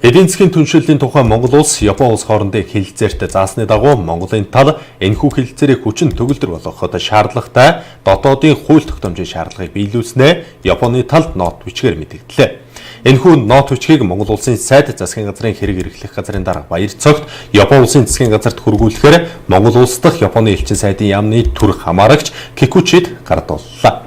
Эдийн засгийн түншлэлийн тухай Монгол улс Япон улс хоорондын хэлэлцээрт заасны дагуу Монголын тал энэхүү хэлэлцээрийг хүчин төгөлдөр болгоход шаардлагатай дотоодын хууль тогтоомжийн шаардлагыг биелүүлснээр Японы талд нот бичгээр мэдэгдлээ. Энэхүү нот бичгийг Монгол улсын сайд засгийн газрын хэрэг эрхлэх газрын дарга Баяр цогт Япон улсын засгийн газарт хүргүүлэхээр Монгол улс дахь Японы элчин сайдын яамны төрх хамаарагч Кикучид гардууллаа.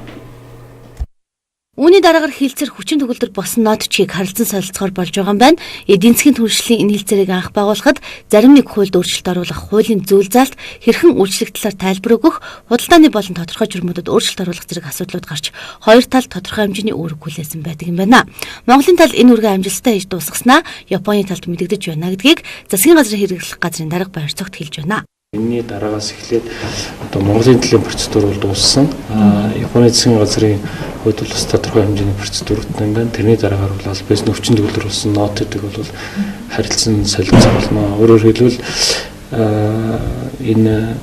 Үүний дараагаар хэлэлцээр хүчин төгөлдөр босон нот бичгийг харилцан солилцохоор болж байгаа юм байна. Эдийн засгийн түншлэлийн энэ хэлэлцээрийг анх байгуулахад зарим нэг хуульд өөрчлөлт оруулах, хуулийн зүйл заалт, хэрхэн үйлчлэх талаар тайлбар өгөх, худалдааны болон тодорхой журмуудад өөрчлөлт оруулах зэрэг асуудлууд гарч хоёр тал тодорхой хэмжээний үүрэг хүлээсэн байдаг юм байна. Монголын тал энэ үүргээ амжилттай хийж дуусгаснаа Японы талд мэдэгдэж байна гэдгийг засгийн газрын хэрэг эрхлэх газрын дарга Баяр цогт хэлж байна. Энэний дараагаас эхлээд одоо Монголын талын процедур бол дууссан. Японы засгийн газрын хувьд бол бас тодорхой хэмжээний процедуртай юм байна. Тэрний дараагаар бол албаас нөвчин төгөлдөр болсон нот гэдэг бол харилцан солилцох болно. Өөрөөр хэлбэл энэ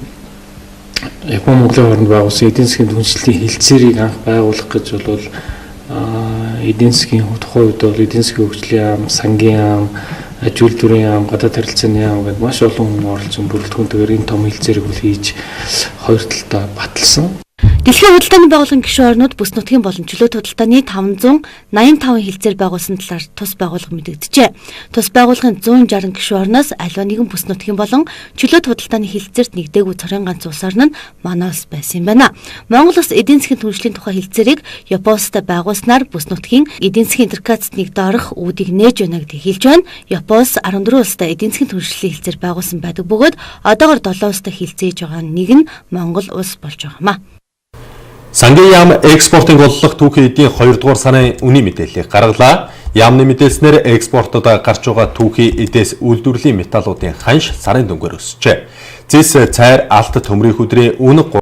Япон Монголын хооронд байгуулсан эдийн засгийн түншлэлийн хэлэлцээрийг анх байгуулах гэж бол эдийн засгийн тухайн үед бол эдийн засгийн хөгжлийн яам, сангийн яам, аж үйлдвэрийн яам, гадаад харилцааны яам гэдэг маш олон хүн оролцсон бүрэлдэхүүнтэйгээр энэ том хэлэлцээрийг бол хийж хоёр талдаа баталсан. Дэлхийн худалдааны байгууллагын гишүүн орнууд бүс нутгийн болон чөлөөт худалдааны 585 хэлэлцээр байгуулсан талаар тус байгууллага мэдэгджээ. Тус байгууллагын 160 гишүүн орноос аливаа нэгэн бүс нутгийн болон чөлөөт худалдааны хэлэлцээрт нэгдээгүй цорын ганц улс орн нь манай улс байсан юм байна. Монгол улс эдийн засгийн түншлэлийн тухай хэлэлцээрийг Японстай байгуулснаар бүс нутгийн эдийн засгийн интеркацт нэгд орох үүдийг нээж байна гэдгийг хэлж байна. Япон улс 14 улстай эдийн засгийн түншлэлийн хэлэлцээр байгуулсан байдаг бөгөөд одоогоор 7 улстай хэлэлцээж байгаа нэг нь Монгол улс болж байгаамаа. Сангийн яам экспортын голлох түүхийн эдийн 2 дугаар сарын үнийн мэдээллийг гаргалаа. Яамны мэдээлснээр экспортод гарч байгаа түүхийн эдээс үйлдвэрлэлийн металлуудын ханш сарын дөнгөөр өсжээ. Зэс, цайр, алт, төмрийн хөдрийн үнэ